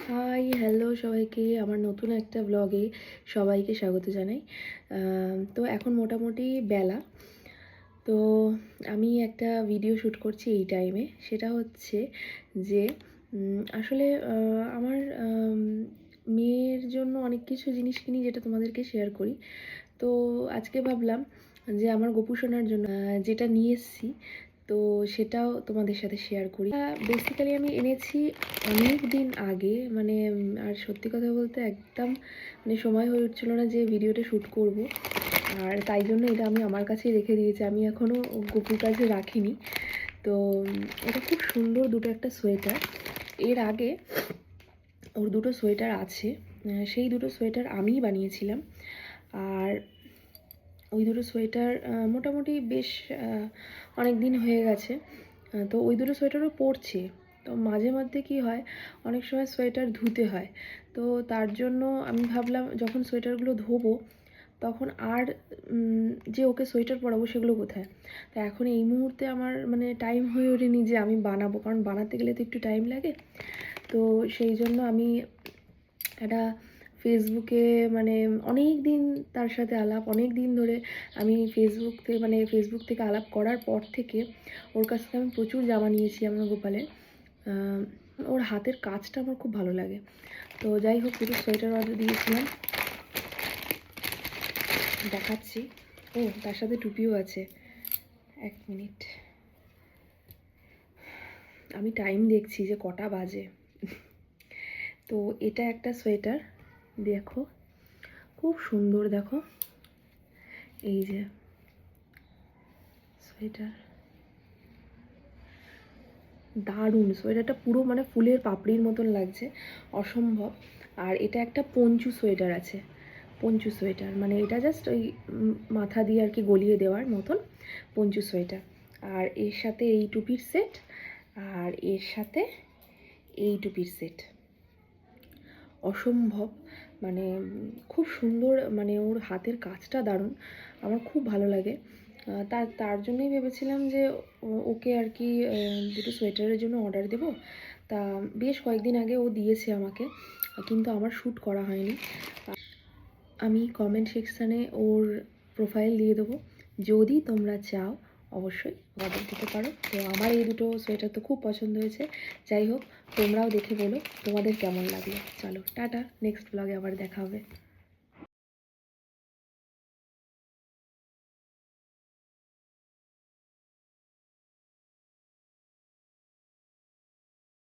Hi hello সবাইকে আমার নতুন একটা ব্লগে সবাইকে স্বাগত জানাই। তো এখন মোটামুটি বেলা, তো আমি একটা ভিডিও শ্যুট করছি এই টাইমে। সেটা হচ্ছে যে আসলে আমার মেয়ের জন্য অনেক কিছু জিনিস কিনি যেটা তোমাদেরকে শেয়ার করি। তো আজকে ভাবলাম যে আমার গোপু সোনার জন্য যেটা নিয়ে এসেছি তো সেটাও তোমাদের সাথে শেয়ার করি। বেসিক্যালি আমি এনেছি অনেক দিন আগে, মানে আর সত্যি কথা বলতে একদম মানে সময় হয়ে উঠছিল না যে ভিডিওটা শ্যুট করব, আর তাই জন্য এটা আমি আমার কাছেই রেখে দিয়েছি। আমি এখনও গোপুর কাছে রাখিনি। তো এটা খুব সুন্দর দুটো একটা সোয়েটার। এর আগে ওর দুটো সোয়েটার আছে, সেই দুটো সোয়েটার আমিই বানিয়েছিলাম। আর ওই দুটো সোয়েটার মোটামুটি বেশ অনেক দিন হয়ে গেছে। তো ওই দুটো সোয়েটারও পরছে। তো মাঝে মধ্যে কী হয়, অনেক সময় সোয়েটার ধুতে হয়। তো তার জন্য আমি ভাবলাম যখন সোয়েটারগুলো ধোবো তখন আর যে ওকে সোয়েটার পরাবো সেগুলো কোথায়। তো এখন এই মুহূর্তে আমার মানে টাইম হয়ে ওঠেনি যে আমি বানাবো, কারণ বানাতে গেলে তো একটু টাইম লাগে। তো সেই জন্য আমি একটা ফেসবুকে মানে অনেক দিন তার সাথে আলাপ, অনেক দিন ধরে আমি ফেসবুক থেকে আলাপ করার পর থেকে ওর কাছ থেকে আমি প্রচুর জামা নিয়েছি আমার গোপালের। ওর হাতের কাজটা আমার খুব ভালো লাগে। তো যাই হোক, দুটো সোয়েটার অর্ডার দিয়েছিলাম, দেখাচ্ছি। ও তার সাথে টুপিও আছে। এক মিনিট, আমি টাইম দেখছি যে কটা বাজে। তো এটা একটা সোয়েটার, দেখো খুব সুন্দর, দেখো এই যে সোয়েটার, দারুণ সোয়েটারটা, পুরো মানে ফুলের পাপড়ির মতন লাগছে, অসম্ভব। আর এটা একটা পঞ্চু সোয়েটার আছে, পঞ্চু সোয়েটার মানে এটা জাস্ট ওই মাথা দিয়ে আর কি গলিয়ে দেওয়ার মতন পঞ্চু সোয়েটার। আর এর সাথে এই টুপির সেট, আর এর সাথে এই টুপির সেট, অসম্ভব মানে খুব সুন্দর। মানে ওর হাতের কাজটা দারুণ, আমার খুব ভালো লাগে। তার জন্যই ভেবেছিলাম যে ওকে আর কি দুটো সোয়েটারের জন্য অর্ডার দেব। তা বেশ কয়েকদিন আগে ও দিয়েছে আমাকে, কিন্তু আমার শ্যুট করা হয়নি। আমি কমেন্ট সেকশানে ওর প্রোফাইল দিয়ে দেবো, যদি তোমরা চাও অবশ্যই অর্ডার দিতে পারো। তো আমার এই দুটো সোয়েটার তো খুব পছন্দ হয়েছে। যাই হোক, তোমরাও দেখে বলো তোমাদের কেমন লাগলো। চলো টাটা, নেক্সট ব্লগে আবার দেখা হবে।